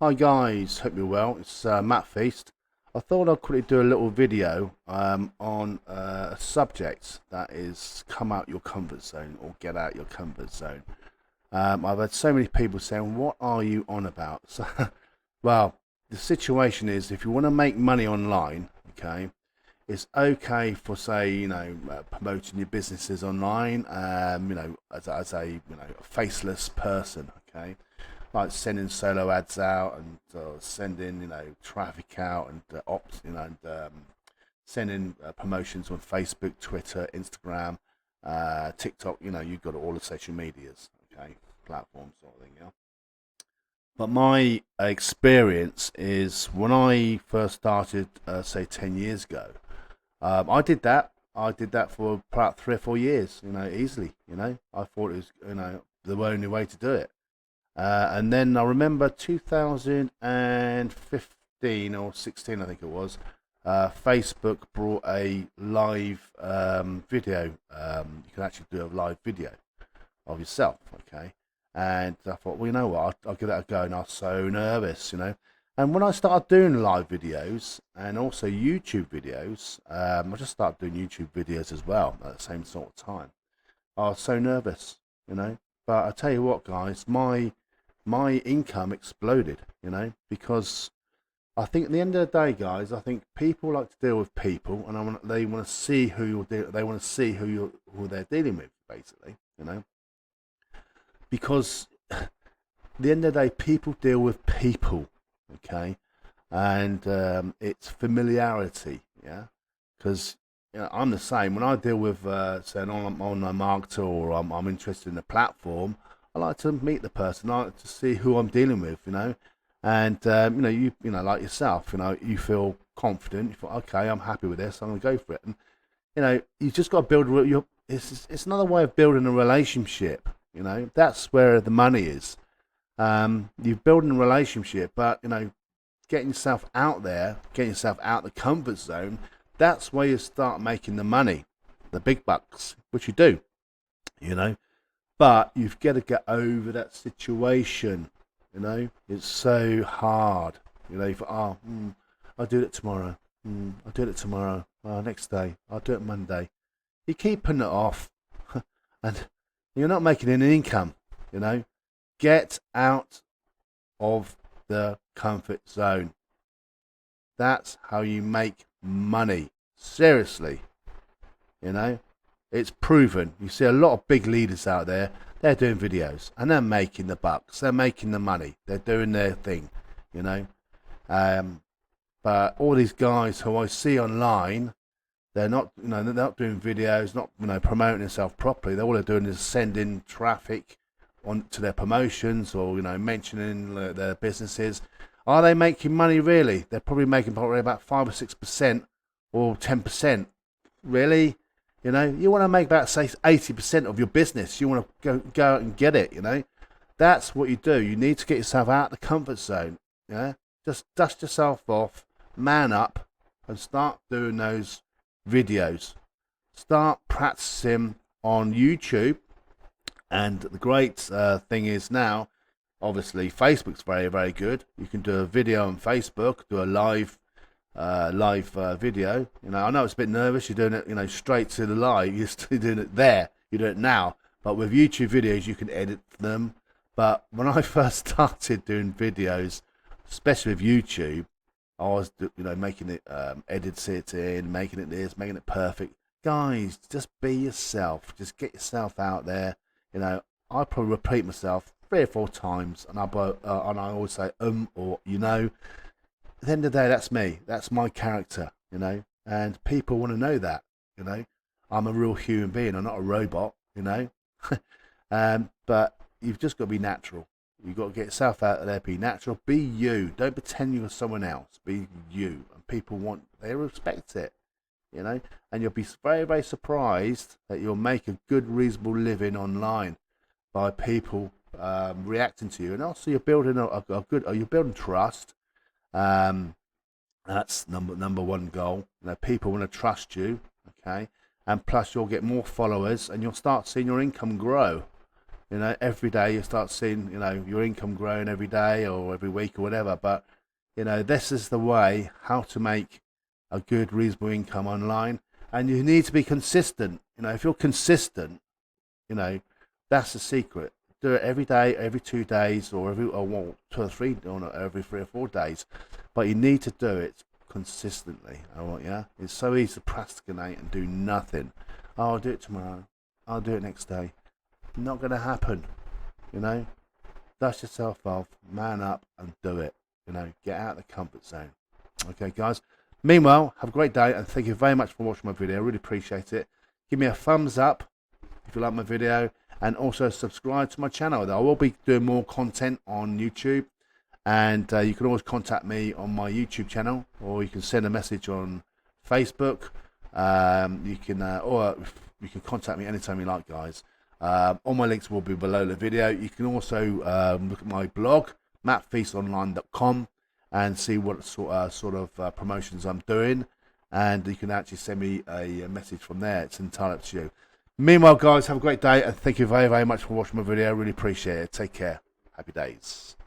Hi guys, hope you're well. It's Matt Feast. I thought I'd quickly do a little video on a subject that is come out your comfort zone or get out your comfort zone. I've had so many people saying, "What are you on about?" So, well, the situation is, if you want to make money online, okay, it's okay for say, promoting your businesses online, as a a faceless person, okay, like sending solo ads out and sending traffic out and ops and sending promotions on Facebook, Twitter, Instagram, TikTok. You've got all the social medias, okay, platforms, sort of thing. Yeah. But my experience is when I first started, say 10 years ago, I did that. I did that for about 3 or 4 years, easily. I thought it was, the only way to do it. And then I remember 2015 or 16, I think it was. Facebook brought a live video. You can actually do a live video of yourself, okay? And I thought, well, you know what? I'll give that a go. And I was so nervous. And when I started doing live videos and also YouTube videos, I just started doing YouTube videos as well at the same sort of time. I was so nervous. But I tell you what, guys, my income exploded, because I think at the end of the day, guys, I think people like to deal with people, and they want to see they want to see who they're dealing with, basically, because at the end of the day, people deal with people, okay, and it's familiarity, yeah, because I'm the same. When I deal with, say, an online marketer, or I'm interested in a platform, I like to meet the person. I like to see who I'm dealing with. And like yourself, you feel confident. You thought, okay, I'm happy with this. I'm gonna go for it. And you just got to build your. It's another way of building a relationship. That's where the money is. You're building a relationship, but getting yourself out there, getting yourself out the comfort zone. That's where you start making the money, the big bucks, which you do. You know, but you've got to get over that situation. It's so hard. You thought, I'll do it tomorrow. I'll do it tomorrow. Next day. I'll do it Monday. You keep putting it off, and you're not making any income. You know, get out of the comfort zone. That's how you make money. Seriously, you know, it's proven. You see a lot of big leaders out there. They're doing videos and they're making the bucks. They're making the money. They're doing their thing. You know, um, but all these guys who I see online, they're not. They're not doing videos. Not promoting themselves properly. All they're doing is sending traffic on to their promotions, or mentioning their businesses. Are they making money really? They're probably about 5 or 6% or 10%. Really? You want to make about say 80% of your business. You want to go out and get it. That's what you do. You need to get yourself out of the comfort zone. Yeah, just dust yourself off, man up, and start doing those videos. Start practicing on YouTube. And the great thing is now, obviously, Facebook's very, very good. You can do a video on Facebook, do a live video. I know it's a bit nervous. You're doing it, straight to the live. You're still doing it there. You do it now. But with YouTube videos, you can edit them. But when I first started doing videos, especially with YouTube, I was, making it, edits it in, making it this, making it perfect. Guys, just be yourself. Just get yourself out there. I probably repeat myself 3 or 4 times, and I always say or At the end of the day, that's me. That's my character. And people want to know that. You know, I'm a real human being. I'm not a robot. But you've just got to be natural. You've got to get yourself out there, be natural, be you. Don't pretend you're someone else. Be you, and they respect it. And you'll be very, very surprised that you'll make a good, reasonable living online by people reacting to you, and also you're building you're building trust. Um, that's number one goal. People want to trust you, okay, and plus you'll get more followers, and you'll start seeing your income grow. You know, every day you start seeing, you know, your income growing every day or every week or whatever. But, you know, this is the way how to make a good, reasonable income online. And you need to be consistent. You know, if you're consistent, you know, that's the secret. Do it every day, every 2 days, or well, 2 or 3, or not every 3 or 4 days. But you need to do it consistently. Yeah, it's so easy to procrastinate and do nothing. Oh, I'll do it tomorrow. I'll do it next day. Not going to happen. You know, dust yourself off, man up, and do it. You know, get out of the comfort zone. Okay, guys. Meanwhile, have a great day, and thank you very much for watching my video. I really appreciate it. Give me a thumbs up if you like my video, and also subscribe to my channel. I will be doing more content on YouTube, and you can always contact me on my YouTube channel, or you can send a message on Facebook. You can or you can contact me anytime you like, guys. All my links will be below the video. You can also look at my blog, mattfeastonline.com, and see what sort of promotions I'm doing, and you can actually send me a message from there. It's entirely up to you. Meanwhile, guys, have a great day, and thank you very, very much for watching my video. I really appreciate it. Take care. Happy days.